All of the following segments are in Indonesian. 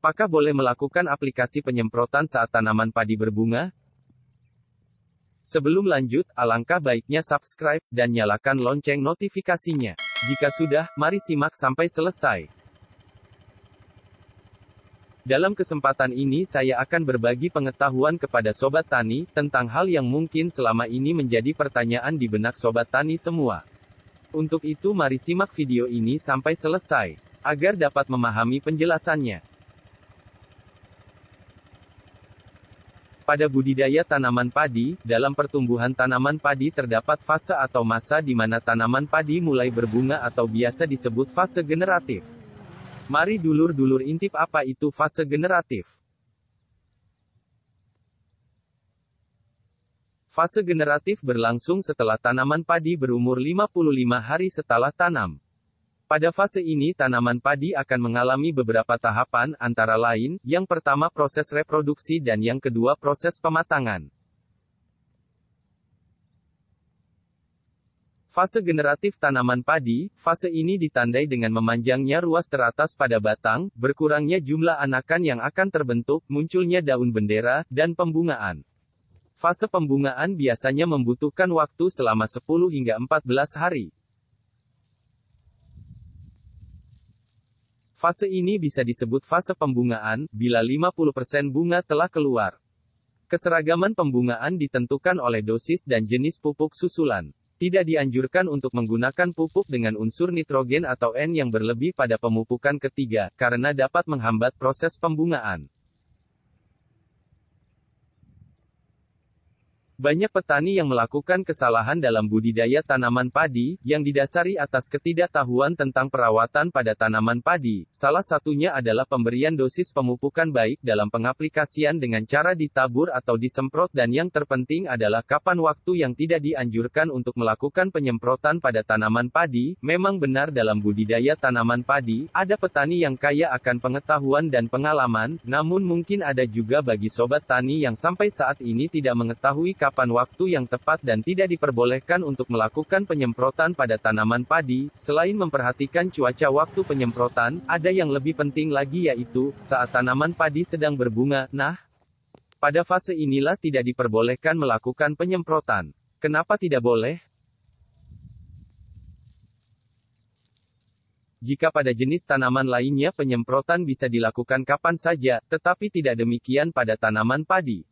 Apakah boleh melakukan aplikasi penyemprotan saat tanaman padi berbunga? Sebelum lanjut, alangkah baiknya subscribe dan nyalakan lonceng notifikasinya. Jika sudah, mari simak sampai selesai. Dalam kesempatan ini saya akan berbagi pengetahuan kepada Sobat Tani, tentang hal yang mungkin selama ini menjadi pertanyaan di benak Sobat Tani semua. Untuk itu mari simak video ini sampai selesai, agar dapat memahami penjelasannya. Pada budidaya tanaman padi, dalam pertumbuhan tanaman padi terdapat fase atau masa di mana tanaman padi mulai berbunga atau biasa disebut fase generatif. Mari dulur-dulur intip apa itu fase generatif. Fase generatif berlangsung setelah tanaman padi berumur 55 hari setelah tanam. Pada fase ini tanaman padi akan mengalami beberapa tahapan, antara lain, yang pertama proses reproduksi dan yang kedua proses pematangan. Fase generatif tanaman padi, fase ini ditandai dengan memanjangnya ruas teratas pada batang, berkurangnya jumlah anakan yang akan terbentuk, munculnya daun bendera, dan pembungaan. Fase pembungaan biasanya membutuhkan waktu selama 10 hingga 14 hari. Fase ini bisa disebut fase pembungaan, bila 50% bunga telah keluar. Keseragaman pembungaan ditentukan oleh dosis dan jenis pupuk susulan. Tidak dianjurkan untuk menggunakan pupuk dengan unsur nitrogen atau N yang berlebih pada pemupukan ketiga, karena dapat menghambat proses pembungaan. Banyak petani yang melakukan kesalahan dalam budidaya tanaman padi, yang didasari atas ketidaktahuan tentang perawatan pada tanaman padi. Salah satunya adalah pemberian dosis pemupukan baik dalam pengaplikasian dengan cara ditabur atau disemprot, dan yang terpenting adalah kapan waktu yang tidak dianjurkan untuk melakukan penyemprotan pada tanaman padi. Memang benar dalam budidaya tanaman padi, ada petani yang kaya akan pengetahuan dan pengalaman, namun mungkin ada juga bagi sobat tani yang sampai saat ini tidak mengetahui kapan waktu yang tepat dan tidak diperbolehkan untuk melakukan penyemprotan pada tanaman padi. Selain memperhatikan cuaca waktu penyemprotan, ada yang lebih penting lagi, yaitu saat tanaman padi sedang berbunga. Nah, pada fase inilah tidak diperbolehkan melakukan penyemprotan. Kenapa tidak boleh? Jika pada jenis tanaman lainnya penyemprotan bisa dilakukan kapan saja, tetapi tidak demikian pada tanaman padi.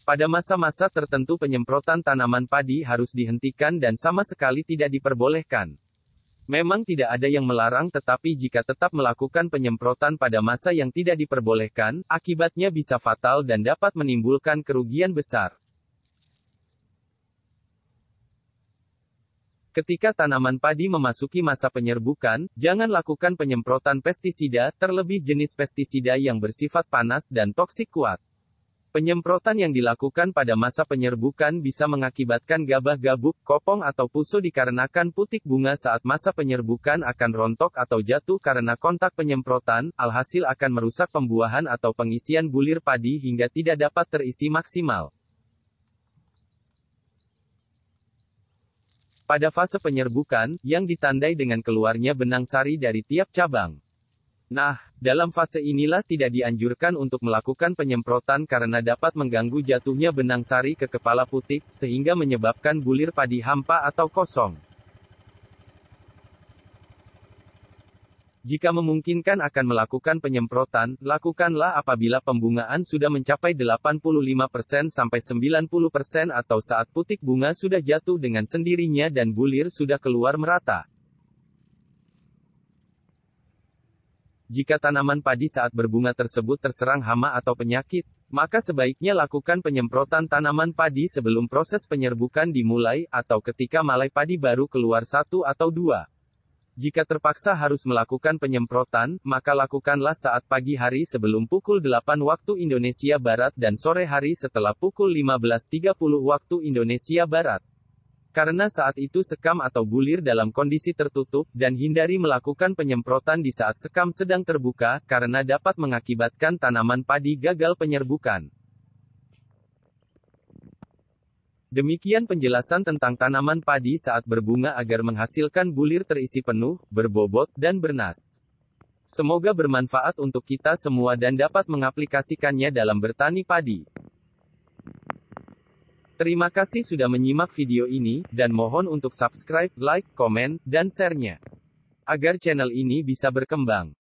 Pada masa-masa tertentu penyemprotan tanaman padi harus dihentikan dan sama sekali tidak diperbolehkan. Memang tidak ada yang melarang, tetapi jika tetap melakukan penyemprotan pada masa yang tidak diperbolehkan, akibatnya bisa fatal dan dapat menimbulkan kerugian besar. Ketika tanaman padi memasuki masa penyerbukan, jangan lakukan penyemprotan pestisida, terlebih jenis pestisida yang bersifat panas dan toksik kuat. Penyemprotan yang dilakukan pada masa penyerbukan bisa mengakibatkan gabah gabuk, kopong atau puso dikarenakan putik bunga saat masa penyerbukan akan rontok atau jatuh karena kontak penyemprotan, alhasil akan merusak pembuahan atau pengisian bulir padi hingga tidak dapat terisi maksimal. Pada fase penyerbukan, yang ditandai dengan keluarnya benang sari dari tiap cabang. Nah, dalam fase inilah tidak dianjurkan untuk melakukan penyemprotan karena dapat mengganggu jatuhnya benang sari ke kepala putik, sehingga menyebabkan bulir padi hampa atau kosong. Jika memungkinkan akan melakukan penyemprotan, lakukanlah apabila pembungaan sudah mencapai 85% sampai 90% atau saat putik bunga sudah jatuh dengan sendirinya dan bulir sudah keluar merata. Jika tanaman padi saat berbunga tersebut terserang hama atau penyakit, maka sebaiknya lakukan penyemprotan tanaman padi sebelum proses penyerbukan dimulai, atau ketika malai padi baru keluar 1 atau 2. Jika terpaksa harus melakukan penyemprotan, maka lakukanlah saat pagi hari sebelum pukul 8 waktu Indonesia Barat dan sore hari setelah pukul 15.30 waktu Indonesia Barat. Karena saat itu sekam atau bulir dalam kondisi tertutup, dan hindari melakukan penyemprotan di saat sekam sedang terbuka, karena dapat mengakibatkan tanaman padi gagal penyerbukan. Demikian penjelasan tentang tanaman padi saat berbunga agar menghasilkan bulir terisi penuh, berbobot, dan bernas. Semoga bermanfaat untuk kita semua dan dapat mengaplikasikannya dalam bertani padi. Terima kasih sudah menyimak video ini, dan mohon untuk subscribe, like, komen, dan share-nya. Agar channel ini bisa berkembang.